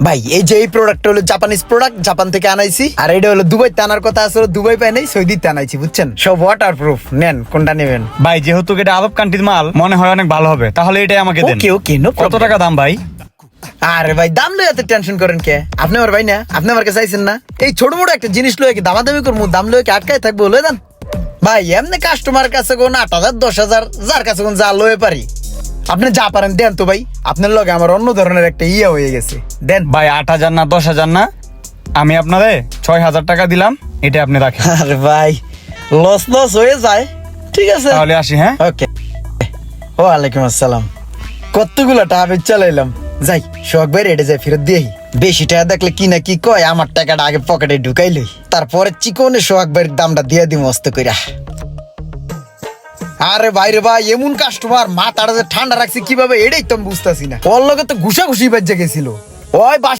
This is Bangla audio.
ভাই এই যে এই প্রোডাক্টটা হলো জাপানিজ প্রোডাক্ট, জাপান থেকে আনাইছি। আর এটা হলো দুবাইতে আনার কথা আসলে দুবাই পাই নাই, সৌদিতে আনাইছি বুঝছেন। সব ওয়াটার প্রুফ, নেন কোনটা নেবেন। ভাই যেহেতু এটা আরব কান্ট্রির মাল মনে হয় অনেক ভালো হবে, তাহলে এটাই আমাকে দেন। ওকে ওকে, নো কত টাকা দাম ভাই? আরে ভাই দাম লয়ে এত টেনশন করেন কে? আপনি আমার ভাই না, আপনি আমার কাছে চাইছেন না। এই ছোট মোটো একটা জিনিস লয়ে কি দামাদামি করবো? দাম লয়ে কি আটকায় থাকবো? লয়ে দেন ভাই। এমনি কাস্টমার কাছে কোন 8,000 10,000 যার কাছে কোন যা লয়ে পারি, আপনি যা পারেন দেন তো ভাই। আপনার লগে আমার অন্য ধরনের একটা ইয়া হয়ে গেছে, দেন। ভাই 8,000 না 10,000 না, আমি আপনারে 6,000 টাকা দিলাম, এটা আপনি রাখেন। আরে ভাই লস লস হয়ে যায়, ঠিক আছে তাহলে আসি, হ্যাঁ। ওকে। ওয়ালাইকুম আসসালাম। কতগুলো টাকা চালাইলাম, যাই শখ ভাই রেডে যাই ফেরত দিয়ে। বেশি টাকা দেখলে কি না কি কয়, আমার টাকাটা আগে পকেটে ঢুকাইলই, তারপরে চিকনে সোহাগ ভাইয়ের দামটা দিয়ে দিই মস্ত কইরা। আরে ভাই রে ভাই, এমন কাস্টমার মাথাটা যে ঠান্ডা রাখছি কিভাবে এটাই তো আমি বুঝতেছি না। ওর লগে তো ঘুষাঘুষি বাজে গেছিল ওই